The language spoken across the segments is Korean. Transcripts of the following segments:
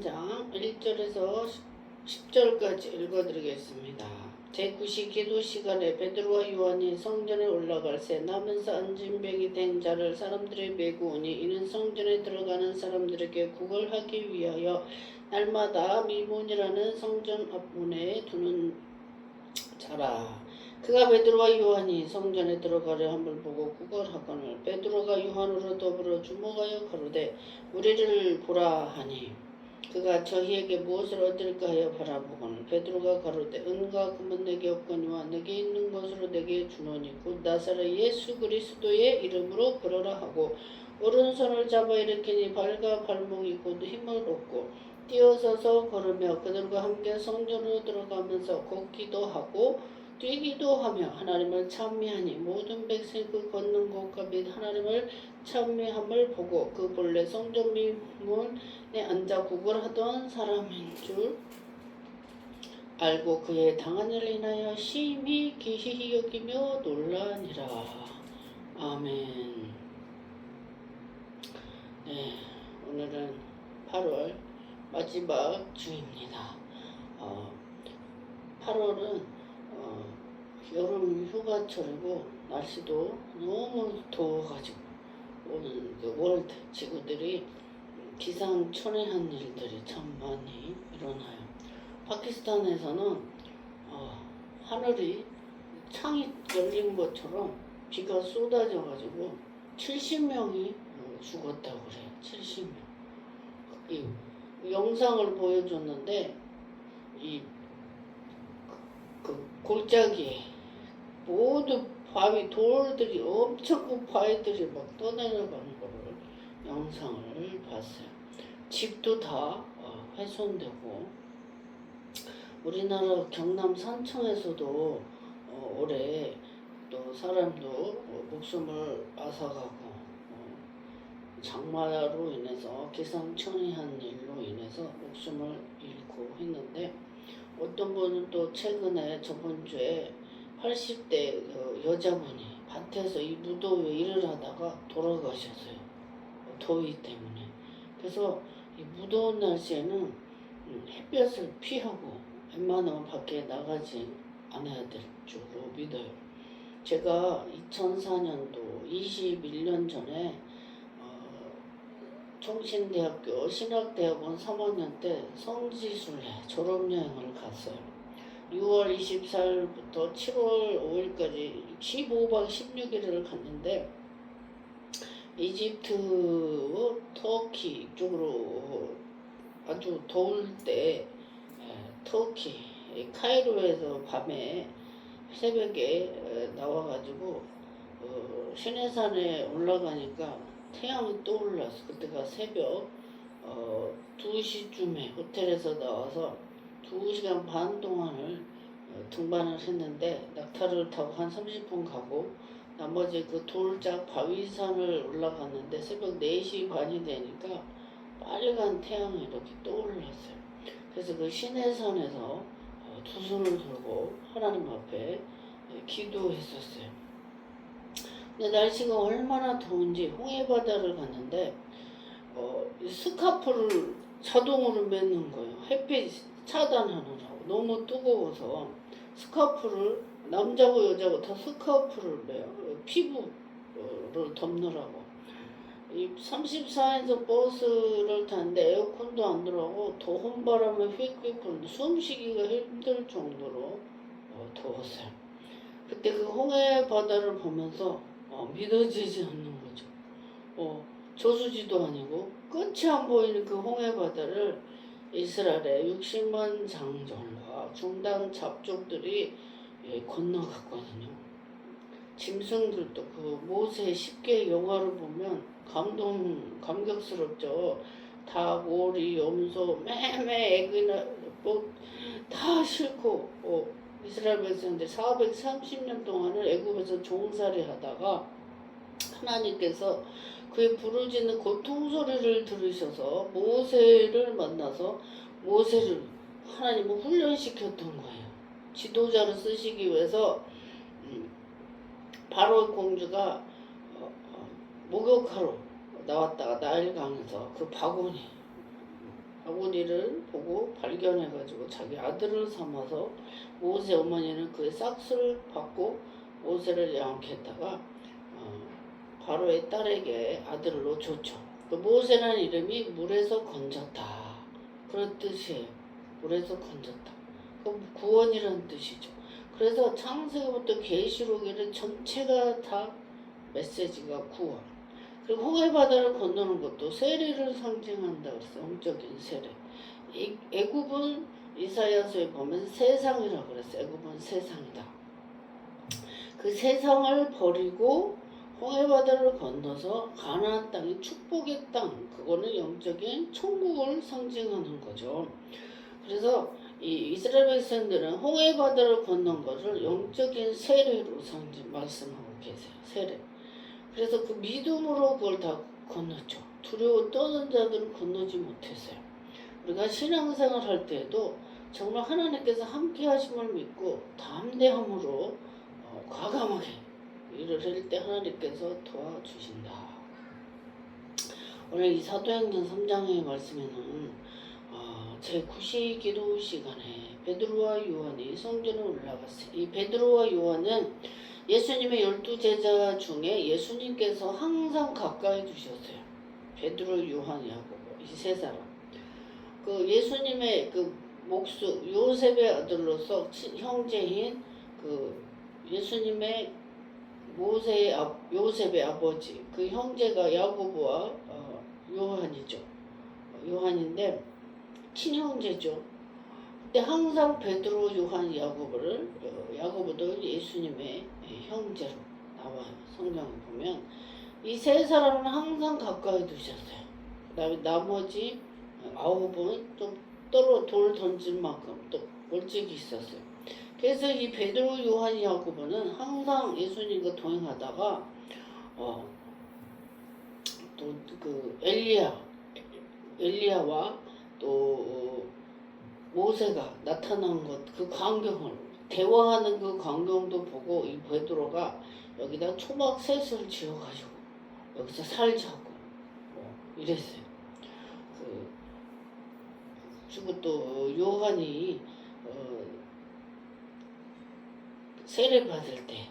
3장 1절에서 10절까지 읽어드리겠습니다. 제9시 기도 시간에 베드로와 요한이 성전에 올라갈 새 나면서 안진병이 된 자를 사람들이 메고 오니 이는 성전에 들어가는 사람들에게 구걸하기 위하여 날마다 미문이라는 성전 앞문에 두는 자라. 그가 베드로와 요한이 성전에 들어가려 함을 보고 구걸하거늘 베드로가 요한으로 더불어 주목하여 가로되 우리를 보라 하니 그가 저희에게 무엇을 얻을까 하여 바라보거늘 베드로가 가로되 은과 금은 내게 없거니와 내게 있는 것으로 내게 주노니 곧 나사렛 예수 그리스도의 이름으로 걸어라 하고 오른손을 잡아 일으키니 발과 발목이 곧 힘을 얻고 뛰어서서 걸으며 그들과 함께 성전으로 들어가면서 걷기도 하고 뛰기도 하며 하나님을 찬미하니 모든 백성이 그 걷는 곳과 및 하나님을 찬미함을 보고 그 본래 성전 미문에 앉아 구걸하던 사람인 줄 알고 그의 당한 일을 인하여 심히 기히 여기며 놀라니라. 아멘. 네, 오늘은 8월 마지막 주입니다. 8월은 여름 휴가철이고 날씨도 너무 더워가지고 오늘 그 월드 지구들이 기상천외한 일들이 참 많이 일어나요. 파키스탄에서는 하늘이 창이 열린 것처럼 비가 쏟아져가지고 70명이 죽었다고 그래요. 70명. 이 영상을 보여줬는데 그 골짜기에 모두 바위 돌들이 엄청 큰 바위들이 막 떠내려가는 거를 영상을 봤어요. 집도 다 훼손되고 우리나라 경남 산청에서도 올해 또 사람도 목숨을 앗아가고 장마로 인해서 기상천외한 일로 인해서 목숨을 잃고 했는데 어떤 분은 또 최근에 저번 주에 80대 여자분이 밭에서 이 무더위에 일을 하다가 돌아가셨어요. 더위 때문에. 그래서 이 무더운 날씨에는 햇볕을 피하고 웬만하면 밖에 나가지 않아야 될 줄로 믿어요. 제가 2004년도 21년 전에 총신대학교 신학대학원 3학년 때 성지순례 졸업여행을 갔어요. 6월 24일부터 7월 5일까지 15박 16일을 갔는데 이집트, 터키 쪽으로 아주 더울 때 터키 카이로에서 밤에 새벽에 나와가지고 시내산에 올라가니까 태양이 떠올랐어. 그때가 새벽 2시쯤에 호텔에서 나와서 2시간 반 동안을 등반을 했는데 낙타를 타고 한 30분 가고 나머지 그 돌짝 바위산을 올라갔는데 새벽 4시 반이 되니까 빨간 태양이 이렇게 떠올랐어요. 그래서 그 시내산에서 두 손을 들고 하나님 앞에 기도했었어요. 근데 날씨가 얼마나 더운지 홍해바다를 갔는데 스카프를 자동으로 매는 거예요. 햇빛 차단하느라고 너무 뜨거워서 스카프를 남자고 여자고 다 스카프를 매요. 피부를 덮느라고. 이 34에서 버스를 탔는데 에어컨도 안 들어가고 더운 바람에 휙휙 부는데 숨쉬기가 힘들 정도로 더웠어요. 그때 그 홍해 바다를 보면서 믿어지지 않는 거죠. 저수지도 아니고 끝이 안 보이는 그 홍해 바다를 이스라엘의 60만 장정과 중단 잡족들이 건너갔거든요. 짐승들도 그 모세 10개 영화를 보면 감격스럽죠. 닭, 오리, 염소, 매매, 애기나 다 싫고 이스라엘 백성들 430년 동안을 애굽에서 종살이 하다가 하나님께서 그의 부르짖는 고통 소리를 들으셔서 모세를 만나서 모세를 하나님은 훈련시켰던 거예요. 지도자를 쓰시기 위해서 바로 공주가 목욕하러 나왔다가 나일강에서 그 바구니 아구리를 보고 발견해가지고 자기 아들을 삼아서 모세 어머니는 그의 싹스를 받고 모세를 양육했다가 바로의 딸에게 아들로 줬죠. 그 모세라는 이름이 물에서 건졌다 그런 뜻이에요. 물에서 건졌다. 그 구원이라는 뜻이죠. 그래서 창세기부터 계시록에는 전체가 다 메시지가 구원. 그리고 홍해바다를 건너는 것도 세례를 상징한다 그랬어요. 영적인 세례. 애굽은 이사야서에 보면 세상이라고 그랬어요. 애굽은 세상이다. 그 세상을 버리고 홍해바다를 건너서 가나안 땅이 축복의 땅, 그거는 영적인 천국을 상징하는 거죠. 그래서 이 이스라엘 백성들은 홍해바다를 건넌 것을 영적인 세례로 말씀하고 계세요. 세례. 그래서 그 믿음으로 그걸 다 건넜죠. 두려워 떠는 자들은 건너지 못했어요. 우리가 신앙생활 할 때에도 정말 하나님께서 함께 하심을 믿고 담대함으로 과감하게 일을 할 때 하나님께서 도와주신다. 오늘 이 사도행전 3장의 말씀에는 제9시 기도 시간에 베드로와 요한이 성전에 올라갔어요. 이 베드로와 요한은 예수님의 12제자 중에 예수님께서 항상 가까이 두셨어요. 베드로, 요한, 야고보 이 세 사람. 그 예수님의 그 목수 요셉의 아들로서 형제인 그 예수님의 요셉의 아버지 그 형제가 야고보와 요한이죠. 요한인데 친형제죠. 근데 항상 베드로, 요한, 야고보도 예수님의 형제로 나와요. 성경을 보면 이 세 사람은 항상 가까이 두셨어요. 그다음에 나머지 9은 좀 돌 던질 만큼 또 멀찍이 있었어요. 그래서 이 베드로, 요한, 야고보는 항상 예수님과 동행하다가 또 그 엘리야와 또 모세가 나타난 것, 그 광경을 대화하는 그 광경도 보고 이 베드로가 여기다 초막셋을 지어가지고 여기서 살자고 이랬어요. 그리고 또 요한이 세례 받을 때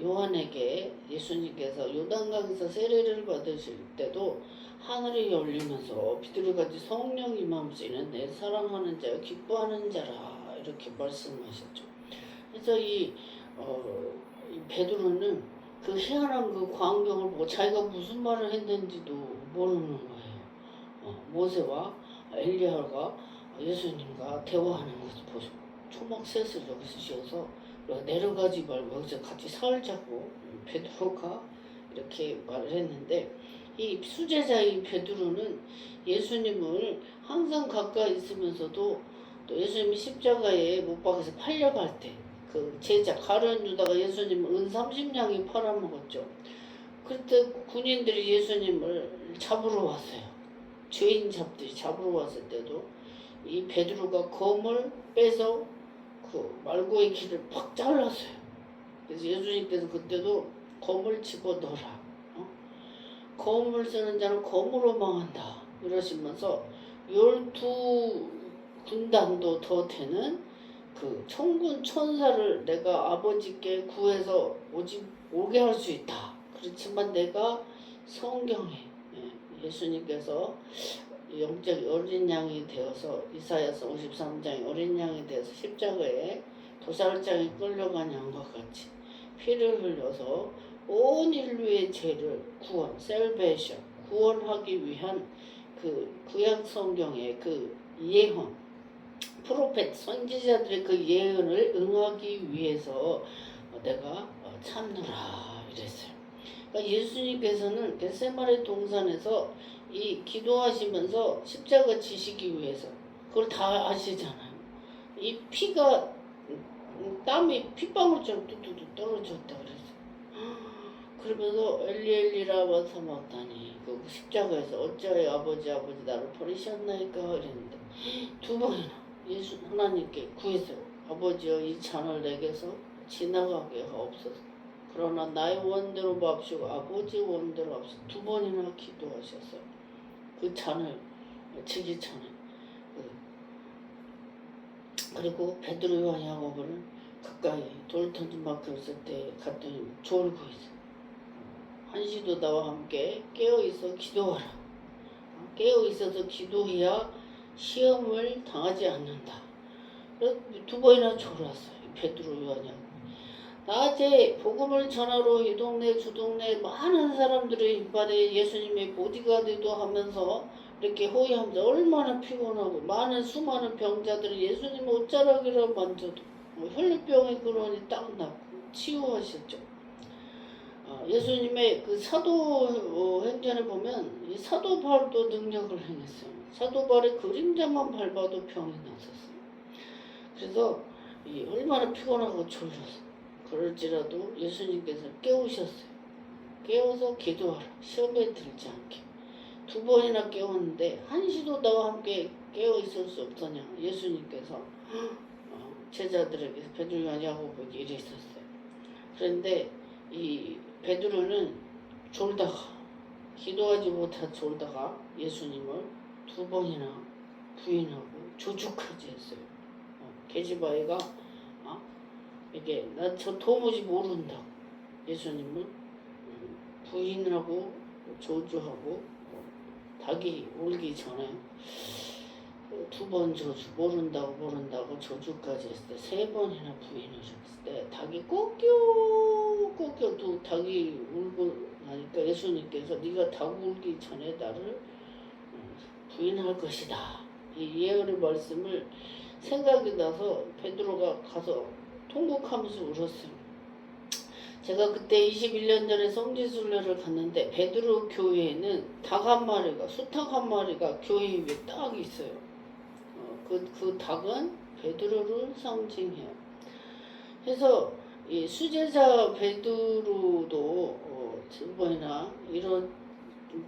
요한에게 예수님께서 요단강에서 세례를 받으실 때도 하늘이 열리면서 비둘기같이 성령이 임하면서 이는 내 사랑하는 자여 기뻐하는 자라 이렇게 말씀하셨죠. 그래서 이 베드로는 그 희한한 그 광경을 보고 자기가 무슨 말을 했는지도 모르는 거예요. 모세와 엘리야가 예수님과 대화하는 것을 보시고 초막셋을 여기서 지어서 내려가지 말고 여기서 같이 살자고 베드로가 이렇게 말을 했는데 이 수제자의 베드로는 예수님을 항상 가까이 있으면서도 또 예수님이 십자가에 못 박아서 팔려갈 때 그 제자 가룟 유다가 예수님을 은 30냥이 팔아먹었죠. 그때 군인들이 예수님을 잡으러 왔어요. 죄인 잡으러 왔을 때도 이 베드로가 검을 빼서 그 말고의 길을 팍 잘랐어요. 그래서 예수님께서 그때도 검을 집어넣어라. 검을 쓰는 자는 검으로 망한다. 이러시면서 12군단도 더 되는 그 천군 천사를 내가 아버지께 구해서 오게 할 수 있다. 그렇지만 내가 성경에 예수님께서 영적 어린 양이 되어서 이사야서 53장에 어린 양이 되어서 십자가에 도살장에 끌려간 양과 같이 피를 흘려서 온 인류의 죄를 셀베이션 구원하기 위한 그 구약 성경의 그 예언 프로페트 선지자들의 그 예언을 응하기 위해서 내가 참노라 이랬어요. 그러니까 예수님께서는 겟세마네 동산에서 이 기도하시면서 십자가 지시기 위해서 그걸 다 아시잖아요. 이 피가 땀이 핏방울처럼 뚝뚝뚝 떨어졌다 그랬어요. 그러면서 엘리엘리라 사마다니 그 십자가에서 어찌하여 아버지 나를 버리셨나이까 이랬는데 두 번이나 예수 하나님께 구해서 아버지여 이 잔을 내게서 지나가게 하옵소서. 그러나 나의 원대로 마옵시고 아버지의 원대로 하옵소서. 두 번이나 기도하셨어요. 그 잔을 지기 전에 그리고 베드로 요한 야고보는 가까이 돌 던진 만큼 있을 때 갔더니 졸고 있어. 한시도 나와 함께 깨어있어 기도하라. 깨어있어서 기도해야 시험을 당하지 않는다. 두 번이나 졸았어요. 베드로 요한 야고보. 낮에 복음을 전하러 이 동네 저 동네 많은 사람들의 이빨에 예수님의 보디가드도 하면서 이렇게 호위하면서 얼마나 피곤하고 많은 수많은 병자들이 예수님 옷자락이라 만져도 혈류병의 근원이 딱 나고 치유하셨죠. 예수님의 그 사도 행전에 보면 이 사도 바울도 능력을 행했어요. 사도 바울의 그림자만 밟아도 병이 났었어요. 그래서 얼마나 피곤하고 졸려서 그럴지라도 예수님께서 깨우셨어요. 깨워서 기도하라. 시험에 들지 않게. 두 번이나 깨웠는데 한시도 나와 함께 깨어 있을 수 없더냐. 예수님께서 제자들에게 베드로 요한 야고보에게 이랬었어요. 그런데 이 베드로는 졸다가 기도하지 못하 졸다가 예수님을 두 번이나 부인하고 조죽하지 했어요. 계집아이가 이게 난 저 도무지 모른다고 예수님을 부인하고 조주하고 닭이 울기 전에 두 번 조주 모른다고 조주까지 했을 때 세 번이나 부인하셨을 때 닭이 꺾여 또 닭이 울고 나니까 예수님께서 네가 닭 울기 전에 나를 부인할 것이다. 이 예언의 말씀을 생각이 나서 베드로가 가서 통곡하면서 울었어요. 제가 그때 21년 전에 성지순례를 갔는데 베드로 교회에는 닭 한 마리가 수탉 한 마리가 교회 위에 딱 있어요. 그 닭은 베드로를 상징해요. 그래서 이 수제자 베드로도 두 번이나 이런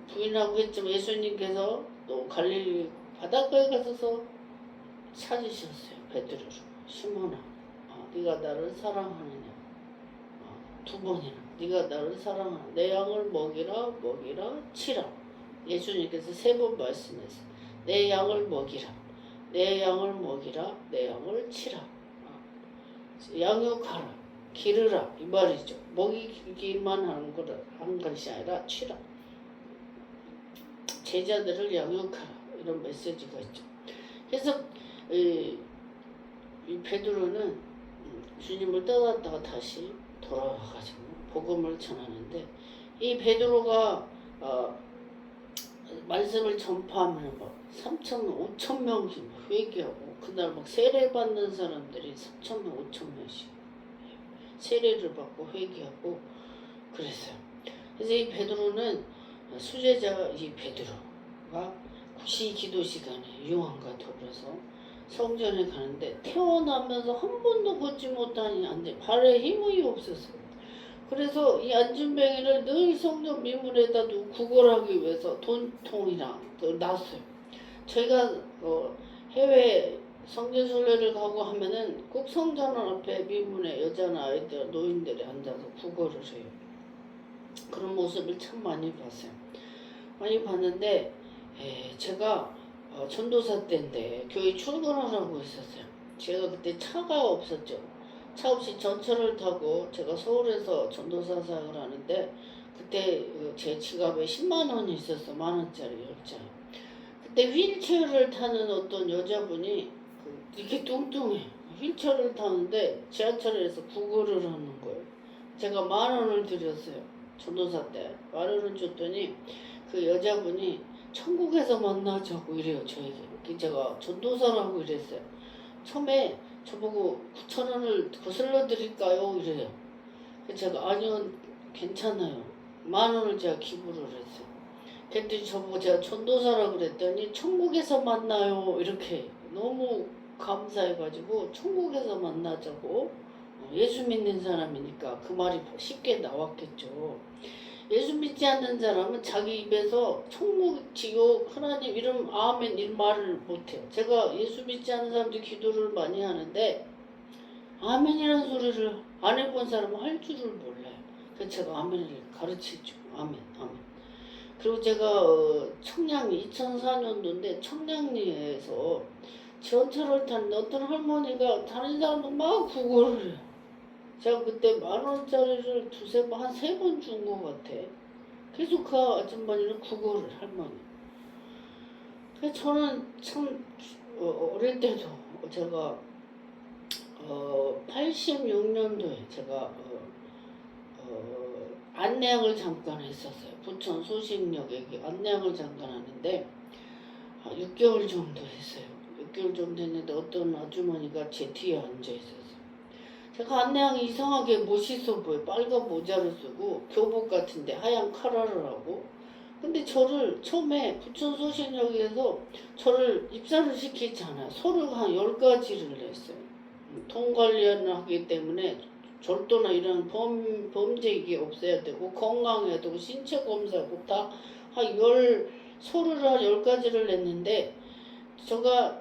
부인하고 했지만 예수님께서 또 갈릴리 바닷가에 가셔서 찾으셨어요. 베드로를. 시몬아, 네가 나를 사랑하느냐? 두 번이나 네가 나를 사랑하느냐? 내 양을 먹이라 치라. 예수님께서 세 번 말씀했어요. 내 양을 먹이라, 내 양을 먹이라, 내 양을 치라. 양육하라, 기르라 이 말이죠. 먹이기만 한 것이 아니라 치라. 제자들을 양육하라 이런 메시지가 있죠. 그래서 이 베드로는 주님을 떠났다가 다시 돌아와가지고 복음을 전하는데 이 베드로가 말씀을 전파하면 막 3,000, 5,000명씩 회개하고 그날 막 세례 받는 사람들이 3,000명, 5,000명씩 세례를 받고 회개하고 그랬어요. 그래서 이 베드로는 수제자 이 베드로가 구시 기도 시간에 요한과 더불어서 성전에 가는데 태어나면서 한 번도 걷지 못하니 안 돼. 발에 힘이 없었어요. 그래서 이 안진뱅이를 늘 성전 미문에다 두고 구걸하기 위해서 돈통이랑 놨어요. 저희가 해외 성지순례를 가고 하면은 꼭 성전 앞에 미문에 여자나 아이들, 노인들이 앉아서 구걸을 해요. 그런 모습을 참 많이 봤어요. 많이 봤는데 제가 전도사 때인데 교회 출근을 하고 있었어요. 제가 그때 차가 없었죠. 차 없이 전철을 타고 제가 서울에서 전도사 사역을 하는데 그때 제 지갑에 10만 원이 있었어. 만원짜리 10장. 그때 휠체어를 타는 어떤 여자분이 이렇게 뚱뚱해. 휠체어를 타는데 지하철에서 구걸을 하는 거예요. 제가 10,000원을 드렸어요. 전도사 때 10,000원을 줬더니 그 여자분이 천국에서 만나자고 이래요. 저에게. 제가 전도사라고 이랬어요. 처음에 저보고 9,000원을 거슬러 드릴까요? 이래요. 제가 아니요 괜찮아요. 10,000원을 제가 기부를 했어요. 그랬더니 저보고 제가 전도사라고 그랬더니 천국에서 만나요. 이렇게 너무 감사해가지고 천국에서 만나자고 예수 믿는 사람이니까 그 말이 쉽게 나왔겠죠. 예수 믿지 않는 사람은 자기 입에서 천국, 지옥, 하나님 이런 아멘 이런 말을 못해요. 제가 예수 믿지 않는 사람들 기도를 많이 하는데 아멘이라는 소리를 안 해본 사람은 할 줄을 몰라요. 그래서 제가 아멘을 가르치죠. 아멘. 그리고 제가 청량리 2004년도인데 청량리에서 전철을 탔는데 어떤 할머니가 다른 사람도 막 구걸을 해요. 제가 그때 10,000원짜리를 두세 번, 한 3번 준 것 같아. 계속 그 아줌마는 구걸을, 할머니. 그래서 저는 참, 어릴 때도 제가, 86년도에 제가, 안내양을 잠깐 했었어요. 부천 소식역에 안내양을 잠깐 하는데, 6개월 정도 했어요. 6개월 정도 했는데 어떤 아주머니가 제 뒤에 앉아 있었어요. 제가 안내양이 이상하게 멋있어 보여. 빨간 모자를 쓰고 교복 같은데 하얀 카라를 하고. 근데 저를 처음에 부천 소식역에서 저를 입사를 시키잖아요. 서류 한 10가지를 했어요. 돈 관리를 하기 때문에 절도나 이런 범죄 이게 없어야 되고 건강해야 되고 신체 검사 꼭 다 한 서류를 한 10가지를 냈는데 제가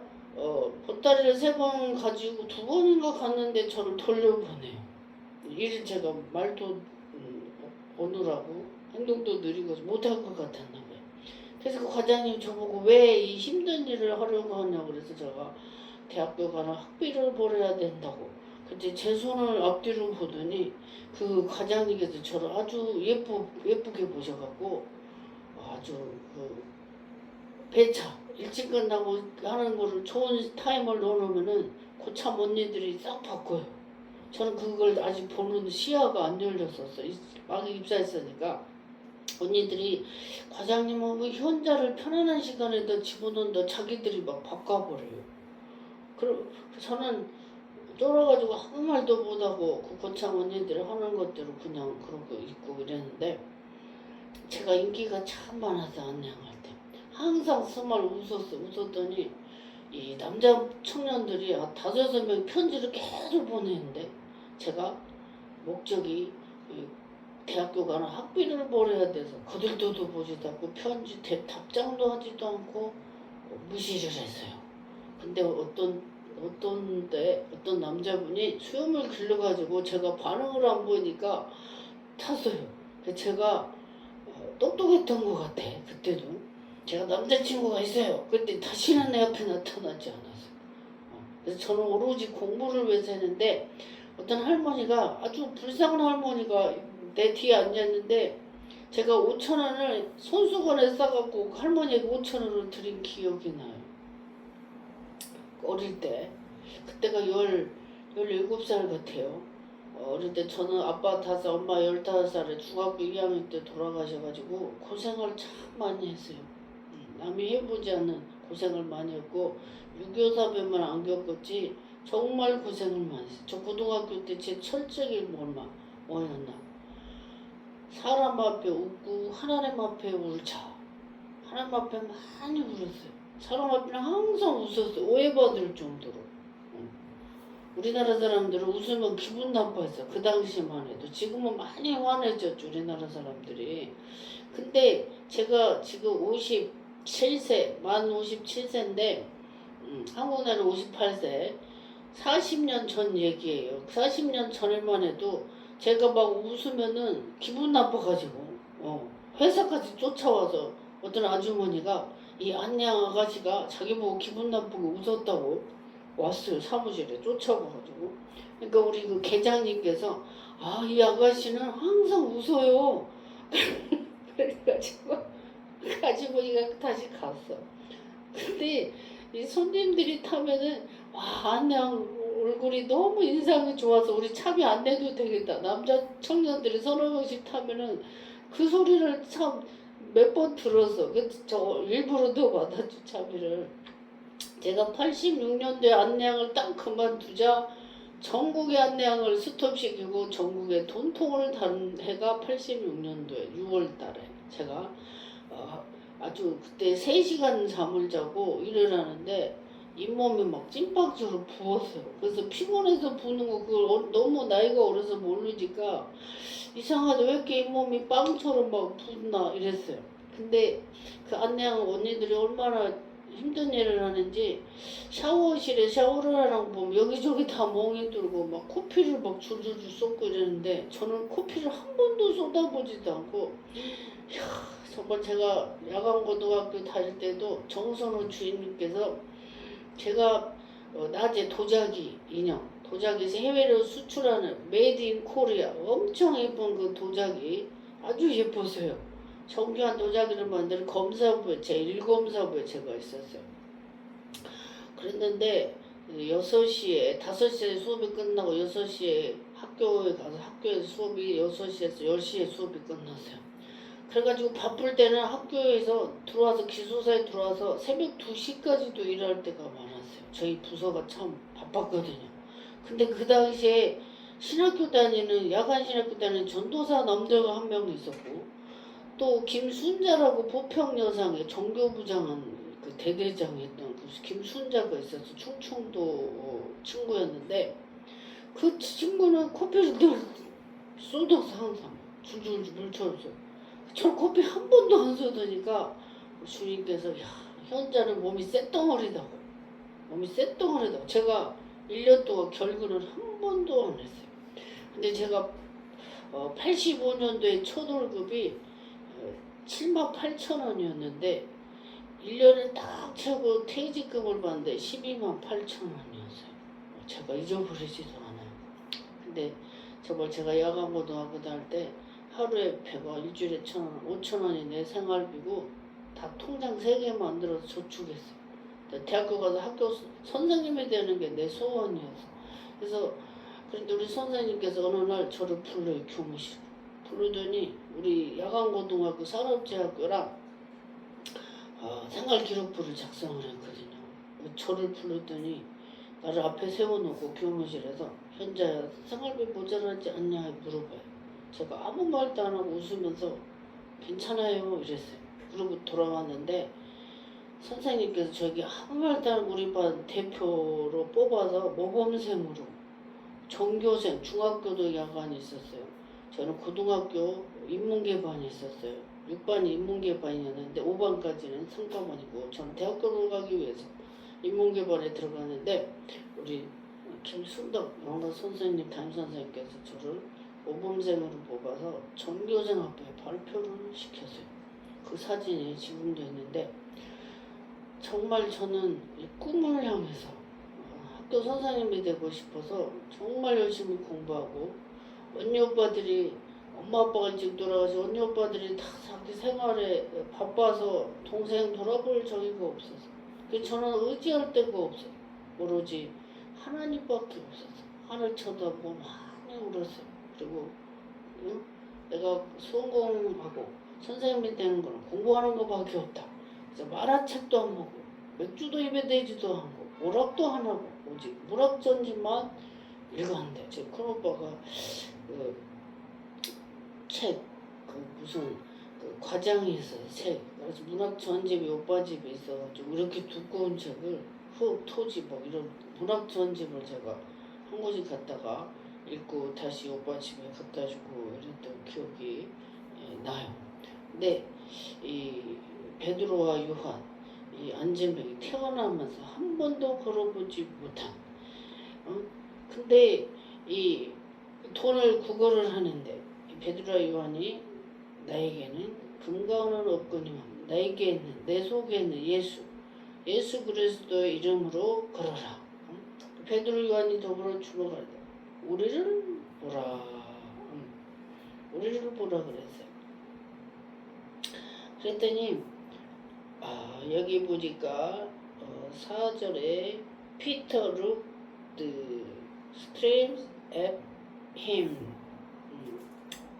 보따리를 3번 가지고 2번인가 갔는데 저를 돌려보내요. 일을 제가 말도 어눌하고 행동도 느리고 못할 것 같았나 봐요. 그래서 그 과장님 저보고 왜 이 힘든 일을 하려고 하냐고 그래서 제가 대학교 가는 학비를 벌어야 된다고. 근데 제 손을 앞뒤로 보더니 그 과장님께서 저를 아주 예쁘게 보셔갖고 아주 그 배차 일찍 끝나고 하는 거를 좋은 타임을 넣어놓으면은 고참 언니들이 싹 바꿔요. 저는 그걸 아직 보는 시야가 안 열렸었어. 막 입사했으니까 언니들이 과장님은 왜 현자를 편안한 시간에다 집어넣는다 자기들이 막 바꿔버려요. 그럼 저는 쫄아가지고 아무 말도 못하고 그 고참 언니들이 하는 것대로 그냥 그러고 있고 이랬는데 제가 인기가 참 많아서 안내할 때 항상 스멀 웃었더니 이 남자 청년들이 5-6명 편지를 계속 보내는데 제가 목적이 대학교 가는 학비를 벌어야 돼서 거들떠도 보지도 않고 편지 답장도 하지도 않고 무시를 했어요. 근데 어떤 남자분이 수염을 길러가지고 제가 반응을 안 보이니까 탔어요. 제가 똑똑했던 것 같아. 그때도 제가 남자친구가 있어요. 근데 다시는 내 앞에 나타나지 않았어요. 그래서 저는 오로지 공부를 위해서 했는데 어떤 할머니가 아주 불쌍한 할머니가 내 뒤에 앉았는데 제가 5,000원을 손수건에 싸갖고 할머니에게 5,000원을 드린 기억이 나요. 어릴 때 그때가 17살 같아요. 어릴 때 저는 아빠 5, 엄마 15살에 중학교 2학년 때 돌아가셔가지고 고생을 참 많이 했어요. 남이 해보지 않은 고생을 많이 했고 6.25 사변만 안 겪었지 정말 고생을 많이 했어요. 저 고등학교 때 제 철책이 뭐였나. 사람 앞에 웃고 하나님 앞에 울자. 하나님 앞에 많이 울었어요. 사람 앞에는 항상 웃었어요. 오해받을 정도로. 우리나라 사람들은 웃으면 기분 나빠했어. 그 당시만 해도. 지금은 많이 환해졌죠. 우리나라 사람들이. 근데 제가 지금 57세, 만 57세인데 한국 나이는 58세. 40년 전 얘기예요. 40년 전에만 해도 제가 막 웃으면은 기분 나빠가지고 회사까지 쫓아와서 어떤 아주머니가 이 안녕 아가씨가 자기 보고 기분 나쁘게 웃었다고 왔어요. 사무실에 쫓아와가지고. 그러니까 우리 그 계장님께서 이 아가씨는 항상 웃어요. 그래가지고 아주머니가 다시 갔어. 근데 이 손님들이 타면은 안녕 얼굴이 너무 인상이 좋아서 우리 차비 안 내도 되겠다. 남자 청년들이 3-4명씩 타면은 그 소리를 참 몇 번 들었어. 저 일부러도 받았죠, 차비를. 제가 86년도에 안내양을 딱 그만두자 전국의 안내양을 스톱시키고 전국에 돈통을 단 해가 86년도에 6월 달에 제가 아주 그때 3시간 잠을 자고 일을 하는데 잇몸이 막 찐빵처럼 부었어요. 그래서 피곤해서 부는 거 그걸 너무 나이가 어려서 모르니까 이상하다 왜 이렇게 잇몸이 빵처럼 막 붓나 이랬어요. 근데 그 안내양 언니들이 얼마나 힘든 일을 하는지 샤워실에 샤워를 하라고 보면 여기저기 다 멍이 들고 막 코피를 막 줄줄줄 쏟고 이러는데 저는 코피를 한 번도 쏟아보지도 않고 정말 제가 야간고등학교 다닐 때도 정선호 주임님께서 제가 낮에 도자기 인형, 도자기에서 해외로 수출하는 메이드 인 코리아 엄청 예쁜 그 도자기 아주 예뻤어요. 정교한 도자기를 만드는 검사부에 제 1검사부에 제가 있었어요. 그랬는데 6시에 5시에 수업이 끝나고 6시에 학교에 가서 학교에서 수업이 6시에서 10시에 수업이 끝났어요. 그래가지고 바쁠 때는 학교에서 들어와서 기숙사에 들어와서 새벽 2시까지도 일할 때가 많았어요. 저희 부서가 참 바빴거든요. 근데 그 당시에 신학교 다니는 야간 신학교 다니는 전도사 남자가 한 명 있었고 또 김순자라고 보평여상의 정교부장한 그 대대장했던 그 김순자가 있어서 충청도 친구였는데 그 친구는 커피를 늘 쏟아서 항상 줄줄줄 물처럼 저 커피 한 번도 안 쏟으니까 주님께서 야 현자는 몸이 쇳덩어리다고 몸이 쇳덩어리다고 제가 1년 동안 결근을 한 번도 안 했어요. 근데 제가 85년도에 첫 월급이 78,000원이었는데 1년을 딱 채우고 퇴직금을 받는데 128,000원이었어요. 제가 잊어버리지도 않아요. 근데 정말 제가 야간고등학교 다닐 때 하루에 배가 일주일에 1,000원, 5,000원이 내 생활비고 다 통장 3개 만들어서 저축했어요. 대학교 가서 학교 선생님이 되는 게 내 소원이었어. 그래서 그런데 우리 선생님께서 어느 날 저를 불러요. 교무실 부르더니 우리 야간고등학교 산업재학교랑 생활기록부를 작성을 했거든요. 저를 부르더니 나를 앞에 세워놓고 교무실에서 현자야 생활비 모자라지 않냐 물어봐요. 제가 아무 말도 안 하고 웃으면서 괜찮아요 이랬어요. 그러고 돌아왔는데 선생님께서 저에게 아무 말도 안 하고 우리 반 대표로 뽑아서 모범생으로 전교생 중학교도 야간이 있었어요. 저는 고등학교 인문계반이 있었어요. 6반이 인문계반이었는데 5반까지는 상과반이고 저는 대학교를 가기 위해서 인문계반에 들어갔는데 우리 김순덕 영어 선생님 담임선생님께서 저를 모범생으로 뽑아서 전교생 앞에 발표를 시켰어요. 그 사진이 지금도 있는데 정말 저는 이 꿈을 향해서 학교 선생님이 되고 싶어서 정말 열심히 공부하고 언니 오빠들이 엄마 아빠가 일찍 돌아가서 언니 오빠들이 다 자기 생활에 바빠서 동생 돌아볼 저기가 없어서 그래서 저는 의지할 데가 없어요. 오로지 하나님밖에 없어서 하늘 쳐다보고 많이 울었어요. 그리고 내가 성공하고 선생님이 되는 거는 공부하는 것밖에 없다. 그래서 만화책도 안 보고 맥주도 입에 대지도 않고 오락도 안 하고 오직 문학전집만 읽었는데 제 큰오빠가 책 무슨 과장이 있어요. 책 그래서 문학전집이 오빠 집에 있어가지고 이렇게 두꺼운 책을 흙 토지 뭐 이런 문학전집을 제가 한 곳에 갔다가 읽고 다시 오빠 집에 갖다 주고 이랬던 기억이 나요. 근데 이 베드로와 요한 이 안진뱅이 태어나면서 한 번도 걸어보지 못한 근데 이 돈을 구걸을 하는데 베드로와 요한이 나에게는 금가오는 없거니와 나에게는 내 속에는 예수 그리스도의 이름으로 걸어라. 베드로 요한이 더불어 죽어가다 우리를 보라. 우리를 보라 그랬어요. 그랬더니 여기 보니까 4절에 Peter looked straight at him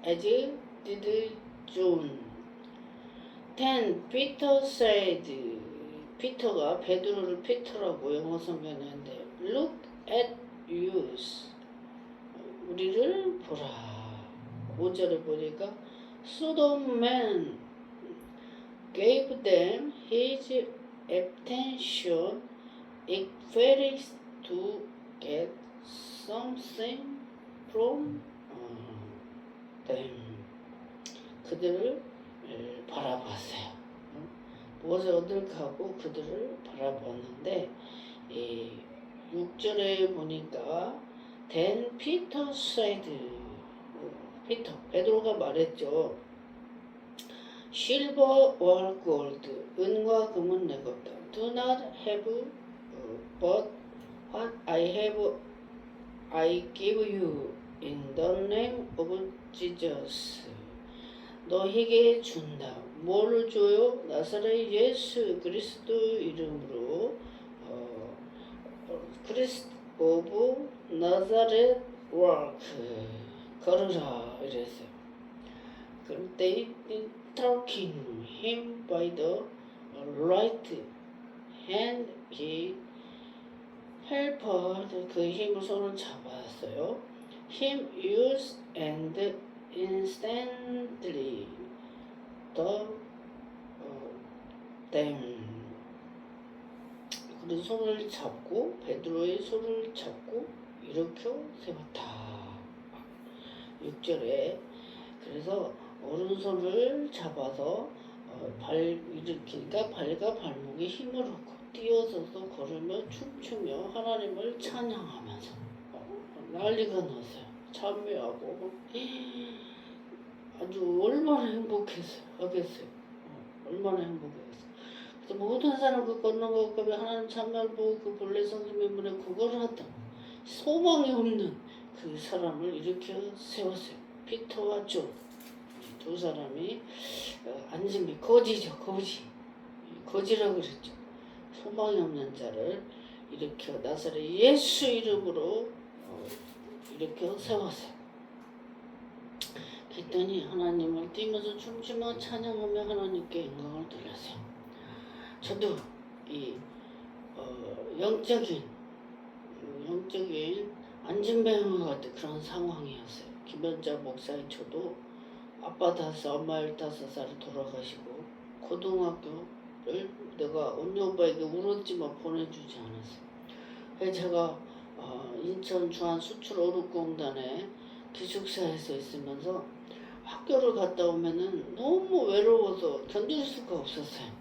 as did John. Then Peter said 피터가 베드로를 피터라고 영어 성경에는데 Look at us. 우리를 보라. 5절에 보니까 So the man gave them his attention expecting to get something from them. 그들을 바라봤어요. 무엇을 얻을까 하고 그들을 바라봤는데 6절에 보니까 Then Peter said 베드로가 말했죠. Silver or gold, 은과 금은 내가 없다. Do not have but what I give you in the name of Jesus. 너에게 준다. 뭘 줘요? 나사렛 예수 그리스도 이름으로 크리스트 오브 나사렛 워크 걸으라 이랬어요. 그럼 they taking him by the right hand, he helped 그 힘을 손을 잡았어요. Him used and instantly the them. 그래서 손을 잡고 베드로의 손을 잡고 일으켜 세웠다. 6절에 그래서 오른손을 잡아서 발 일으키니까 발과 발목에 힘을 얻고 뛰어서서 걸으며 춤추며 하나님을 찬양하면서 난리가 났어요. 참여하고 아주 얼마나 행복했어요. 하겠어요. 얼마나 행복했어요. 그래서 모든 사람 그 걷는 것 가운데 하나님 참여를 보고 그 본래 성심의 그걸 하던 소망이 없는 그 사람을 일으켜 세웠어요. 피터와 존 두 사람이 안심이 거지죠. 거지라고 그랬죠. 소망이 없는 자를 일으켜 나사렛 예수 이름으로 일으켜 세웠어요. 그랬더니 하나님을 뛰면서 춤추며 찬양하며 하나님께 영광을 돌렸어요. 저도 이 영적인 안진뱅과 같은 그런 상황이었어요. 김현자 목사의 저도 아빠 5, 엄마 15살에 돌아가시고 고등학교를 내가 언니 오빠에게 울었지만 보내주지 않았어요. 그래서 제가 인천 주한 수출 어록공단에 기숙사에서 있으면서 학교를 갔다 오면은 너무 외로워서 견딜 수가 없었어요.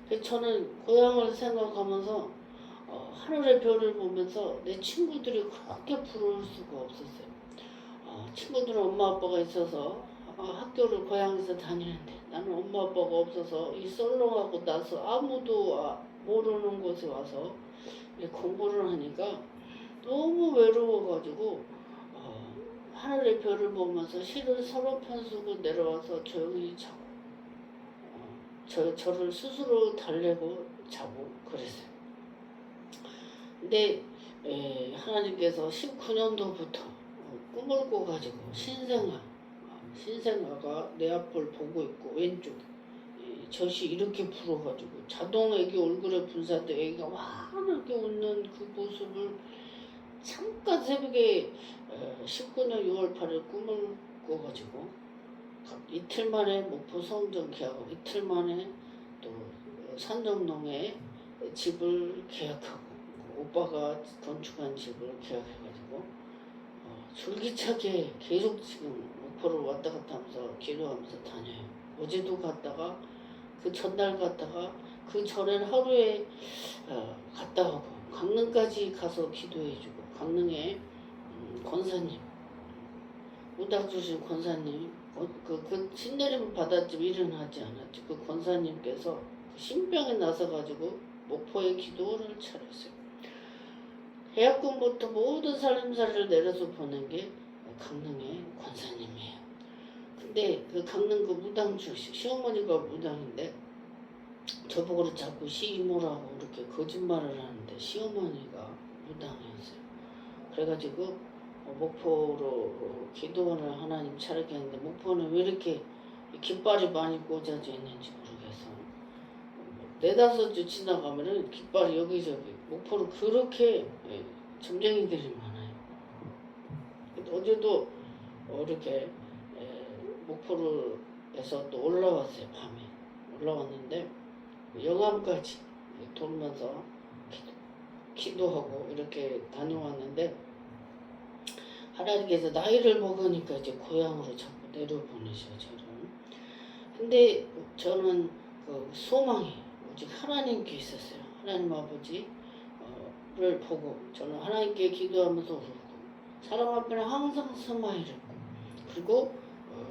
그래서 저는 고향을 생각하면서 하늘의 별을 보면서 내 친구들이 그렇게 부러울 수가 없었어요. 친구들은 엄마 아빠가 있어서 학교를 고향에서 다니는데 나는 엄마 아빠가 없어서 이 썰렁하고 나서 아무도 모르는 곳에 와서 공부를 하니까 너무 외로워가지고 하늘의 별을 보면서 시를 서로 편쓰고 내려와서 조용히 자고 저를 스스로 달래고 자고 그랬어요. 근데 하나님께서 19년도부터 꿈을 꿔가지고 신생아가 내 앞을 보고 있고 왼쪽 젖이 이렇게 불어가지고 자동 애기 얼굴에 분사돼 애기가 환하게 웃는 그 모습을 잠깐 새벽에 19년 6월 8일 꿈을 꿔가지고 이틀 만에 목포 성전 계약하고 이틀 만에 또 산정동에 집을 계약하고 오빠가 건축한 집을 계약해가지고 줄기차게 계속 지금 목포를 왔다 갔다 하면서 기도하면서 다녀요. 어제도 갔다가 그 전날 갔다가 그 전엔 하루에 갔다 오고 강릉까지 가서 기도해주고 강릉에 권사님 우당 주신 권사님 그 신내림을 받았지만 일은 하지 않았죠. 그 권사님께서 신병에 나서가지고 목포에 기도를 차렸어요. 해약금부터 모든 살림살이를 내려서 보낸 게 강릉의 권사님이에요. 근데 그 강릉 그 무당 출신 시어머니가 무당인데 저보고 자꾸 시이모라고 이렇게 거짓말을 하는데 시어머니가 무당이었어요. 그래가지고 목포로 기도원을 하나님 차리게 했는데 목포는 왜 이렇게 깃발이 많이 꽂아져 있는지 모르겠어. 4-5주 지나가면은 깃발이 여기저기 목포는 그렇게 점쟁이들이 많아요. 어제도 이렇게 목포에서 또 올라왔어요. 밤에 올라왔는데 영암까지 돌면서 기도하고 이렇게 다녀왔는데 하나님께서 나이를 먹으니까 이제 고향으로 자꾸 내려보내셔 저를. 근데 저는 그 소망이 오직 하나님께 있었어요. 하나님 아버지를 보고 저는 하나님께 기도하면서 울고 사람 앞에는 항상 스마일했고 그리고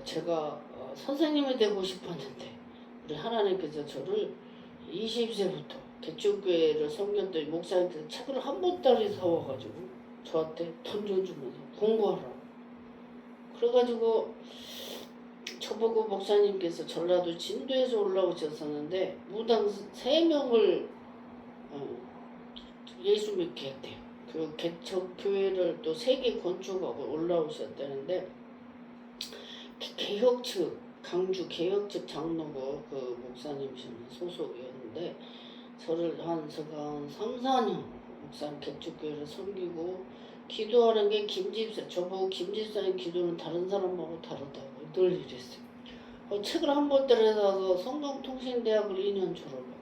제가 선생님이 되고 싶었는데 우리 하나님께서 저를 20세부터 개척교회를 섬겼더니 목사님들 책을 한 보따리 사와가지고 저한테 던져주면서 공부하라. 그래가지고 저보고 목사님께서 전라도 진도에서 올라오셨었는데 무당 3명을 예수 믿게 했대요. 그 개척교회를 또 3개 건축하고 올라오셨다는데 개혁 측 강주 개혁 측 장로고 그 목사님이신 소속이었는데 제가 한 3, 4년 목사님 개척교회를 섬기고 기도하는 게 김집사 저보고 김집사님 기도는 다른 사람하고 다르다고 늘 이랬어요. 책을 한 번 들여다서 성경통신대학을 2년 졸업하고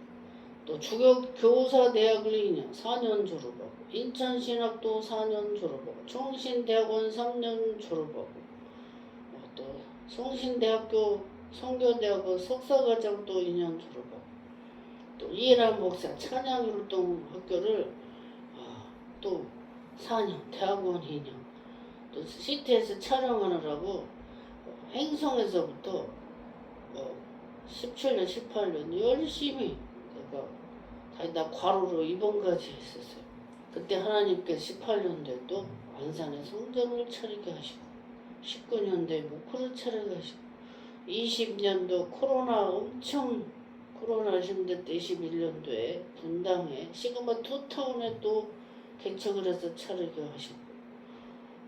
또 주교교사대학을 2년 4년 졸업하고 인천신학도 4년 졸업하고 총신대학원 3년 졸업하고 또 성신대학교 성교대학원 석사과정도 2년 졸업하고 또 이해란 목사 찬양율동학교를 또 4년 대학원 2년 또 CTS 촬영하느라고 행성에서부터 17년 18년 열심히 내가 다 과로로 입원까지 했었어요. 그때 하나님께서 18년도에 또 안산에 성전을 차리게 하시고 19년도에 목포를 차리게 하시고 20년도 코로나 힘들 때 21년도에 분당에 시그마 투타운에 또 개척을 해서 차리게 하시고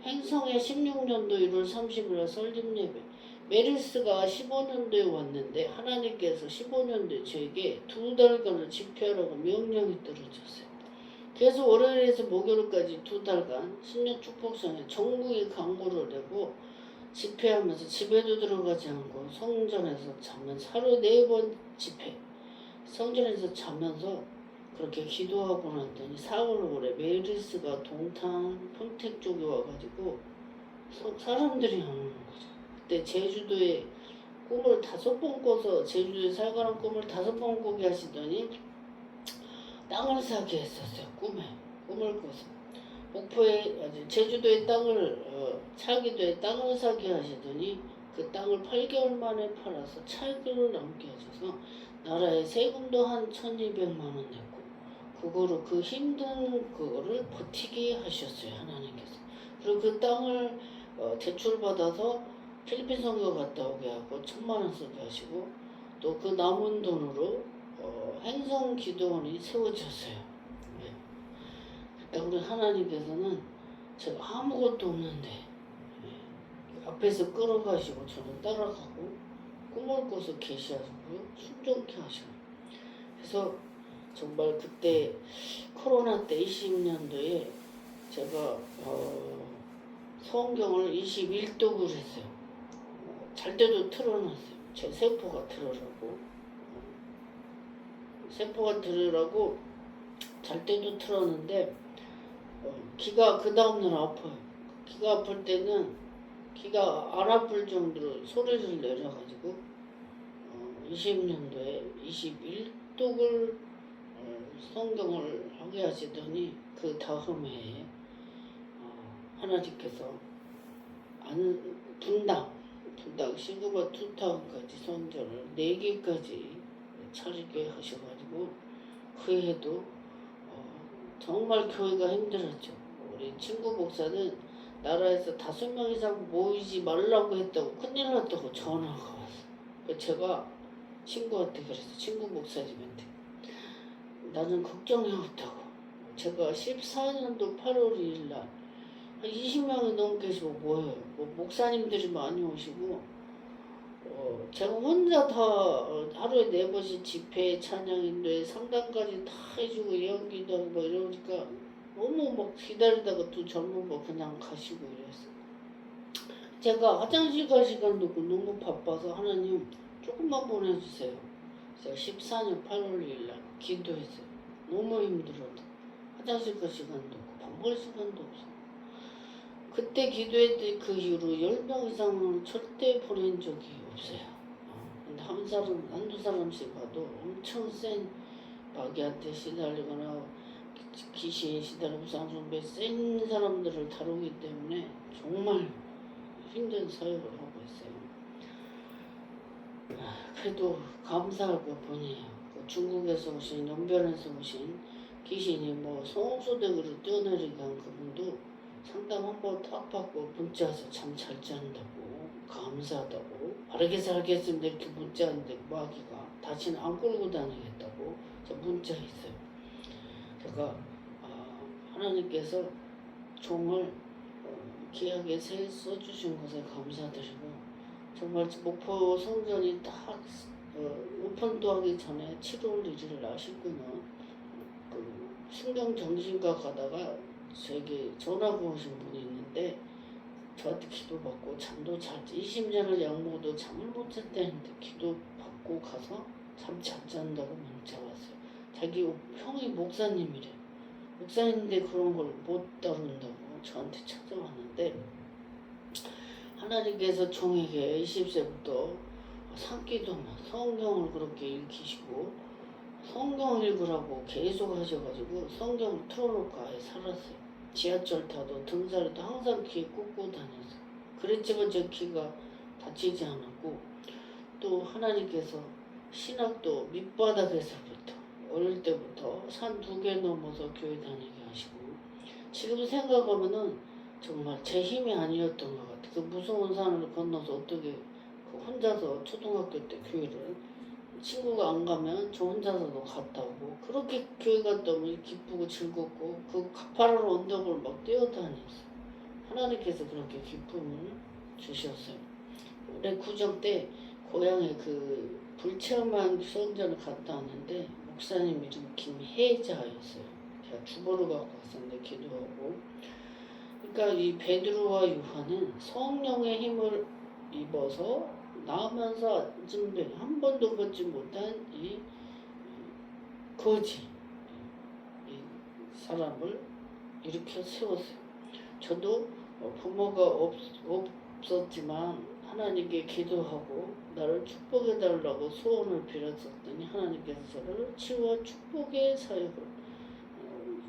행성에 16년도 1월 30일 설립예배 메리스가 15년도에 왔는데 하나님께서 15년도에 저에게 2달간을 집회하라고 명령이 떨어졌어요. 그래서 월요일에서 목요일까지 2달간 10년 축복성에 전국에 광고를 내고 집회하면서 집에도 들어가지 않고 성전에서 자면서 하루 4번 집회 성전에서 자면서 그렇게 기도하고 났더니 4월 5일에 메리스가 동탄 평택 쪽에 와가지고 사람들이 안 오는 거죠. 그때 제주도에 꿈을 5번 꿔서 제주도에 살가는 꿈을 5번 꾸게 하시더니 땅을 사게 했었어요. 꿈을 꿔서 목포에 제주도에 땅을 차기도에 땅을 사게 하시더니 그 땅을 8개월 만에 팔아서 차익을 남게 하셔서 나라에 세금도 한 1,200만 원 냈고 그거로 그 힘든 그거를 버티게 하셨어요. 하나님께서. 그리고 그 땅을 대출받아서 필리핀 선교 갔다 오게 하고 1,000만 원 쓰게 하시고 또 그 남은 돈으로 행성 기도원이 세워졌어요. 네. 그러니까 우리 하나님께서는 제가 아무것도 없는데 앞에서 끌어가시고 저는 따라가고 꿈을 꿔서 계시하시고 순종케 하셔요. 그래서 정말 그때 코로나 때 20년도에 제가 성경을 21독을 했어요. 잘 때도 틀어놨어요. 제 세포가 들으라고 잘 때도 틀었는데 귀가 그 다음날 아파요. 귀가 아플 때는 귀가 안 아플 정도로 소리를 내려가지고 20년도에 21독을 성경을 하게 하시더니 그 다음 해에 하나님께서 분당 시그마 투타운까지 성전을 4개까지 차리게 하셔가지고 그 해도 정말 교회가 힘들었죠. 우리 친구 목사는 나라에서 5명 이상 모이지 말라고 했다고 큰일 났다고 전화가 왔어. 제가 친구한테 그랬어. 친구 목사님한테 나는 걱정이 없다고. 제가 14년도 8월 2일 날 한 20명이 넘게 계시고 뭐예요. 목사님들이 많이 오시고 제가 혼자 다 하루에 4번씩 집회, 찬양, 인도에 상담까지 다 해주고 예언기도 하고 뭐 이러니까 너무 막 기다리다가 또 전부 그냥 가시고 이랬어요. 제가 화장실 갈 시간도 없고 너무 바빠서 하나님 조금만 보내주세요. 제가 14년 8월 2일 날 기도했어요. 너무 힘들어도 화장실 갈 시간도 없고 밥 먹을 시간도 없어. 그때 기도했더니 그 이후로 10명 이상은 절대 보낸 적이 없어요. 근데 한두 사람씩 봐도 엄청 센 마귀한테 시달리거나 귀신에 시달리고 쌍둥이 센 사람들을 다루기 때문에 정말 힘든 사역을 하고 있어요. 그래도 감사할 것 뿐이에요. 중국에서 오신 연변에서 오신 귀신이 뭐 송수대으로 뛰어내리게 한 그분도 상담 한번 딱 받고 문자 와서 잠 잘 잔다고 감사하다고 바르게 살겠습니다 이렇게 문자하는데 마귀가 다시는 안 끌고 다니겠다고 저 문자 있어요. 제가 하나님께서 종을 귀하게 써주신 것에 감사드리고 정말 목포 성전이 딱 오픈도 하기 전에 7월 1일 날 19는 그 신경정신과 가다가 저에게 전화가 오신 분이 있는데 저한테 기도받고 잠도 잘 20년을 약 먹어도 잠을 못 잤다는데 기도받고 가서 잠 잘 잔다고 문자 왔어요. 자기 형이 목사님이래. 목사님인데 그런 걸 못 다룬다고 저한테 찾아왔는데 하나님께서 종에게 20세부터 산기도나 성경을 그렇게 읽히시고 성경 읽으라고 계속 하셔가지고 성경을 틀어놓고 아예 살았어요. 지하철 타도 등산해도 항상 귀에 꽂고 다녔어요. 그랬지만 제 귀가 다치지 않았고 또 하나님께서 신학도 밑바닥에서부터 어릴 때부터 산 2개 넘어서 교회 다니게 하시고 지금 생각하면은 정말 제 힘이 아니었던 것 같아요. 그 무서운 산을 건너서 어떻게 그 혼자서 초등학교 때 교회를 친구가 안 가면 저 혼자서도 갔다 오고 그렇게 교회 갔다 오면 기쁘고 즐겁고 그 가파른 언덕을 막 뛰어다녔어요. 하나님께서 그렇게 기쁨을 주셨어요. 올해 구정 때 고향에 그 불체험한 성전을 갔다 왔는데 목사님 이름 김혜자였어요. 제가 주보를 갖고 왔었는데 기도하고 그러니까 이 베드로와 요한은 성령의 힘을 입어서 나오면서 안진뱅이 한 번도 걷지 못한 이 거지 이 사람을 일으켜 세웠어요. 저도 부모가 없었지만 하나님께 기도하고 나를 축복해 달라고 소원을 빌었었더니 하나님께서 저를 치유와 축복의 사역을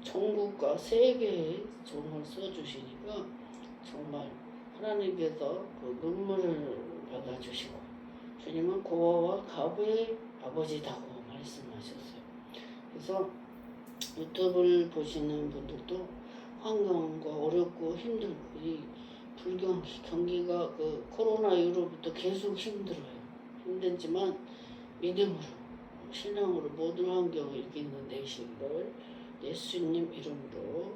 전국과 세계에 종을 써주시니까 정말 하나님께서 그 눈물을 받아주시고 주님은 고아와 가부의 아버지다고 말씀하셨어요. 그래서 유튜브를 보시는 분들도 환경과 어렵고 힘들고 이 불경기 경기가 그 코로나 이후로부터 계속 힘들어요. 힘들지만 믿음으로 신앙으로 모든 환경을 이기는 되시기를 예수님 이름으로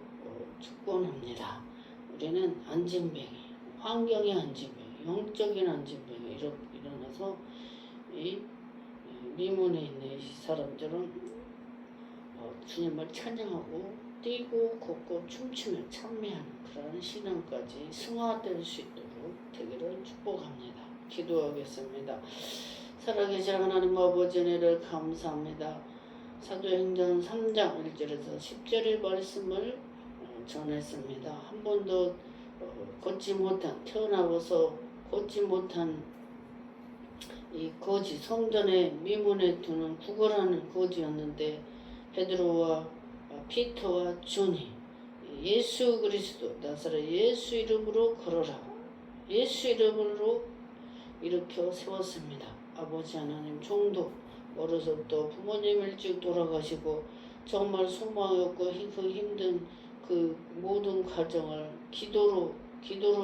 축원합니다. 우리는 안진뱅이, 환경의 안진뱅이, 영적인 안진뱅이 일어나서 이 미문에 있는 이 사람들은 주님을 찬양하고 뛰고 걷고 춤추며 찬미하는 그런 신앙까지 승화될 수 있도록 되기를 축복합니다. 기도하겠습니다. 살아계신 하나님 아버지 은혜를 감사합니다. 사도행전 3장 1절에서 10절의 말씀을 전했습니다. 한 번도 걷지 못한 태어나고서 걷지 못한 이 거지 성전의 미문에 두는 구걸하는 거지였는데 베드로와 피터와 존이 예수 그리스도 나사렛 예수 이름으로 걸어라 예수 이름으로 일으켜 세웠습니다. 아버지 하나님 종도 어려서 또 부모님 일찍 돌아가시고 정말 소망이 없고 그 힘든 그 모든 과정을 기도로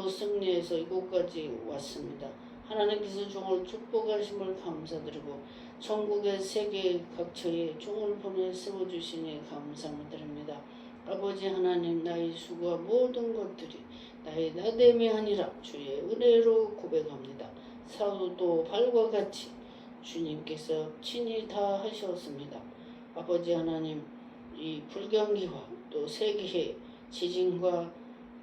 승리해서 이곳까지 왔습니다. 하나님께서 종을 축복하심을 감사드리고 전국의 세계 각처에 종을 보내 세워주시니 감사를 드립니다. 아버지 하나님 나의 수고와 모든 것들이 나의 나됨이 아니라 주의 은혜로 고백합니다. 사도도 발과 같이 주님께서 친히 다 하셨습니다. 아버지 하나님 이 불경기와 또 세계의 지진과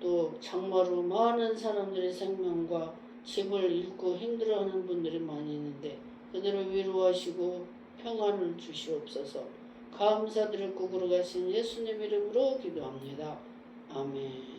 또 장마로 많은 사람들의 생명과 집을 잃고 힘들어하는 분들이 많이 있는데 그들을 위로하시고 평안을 주시옵소서. 감사드리고 걸어가신 예수님 이름으로 기도합니다. 아멘.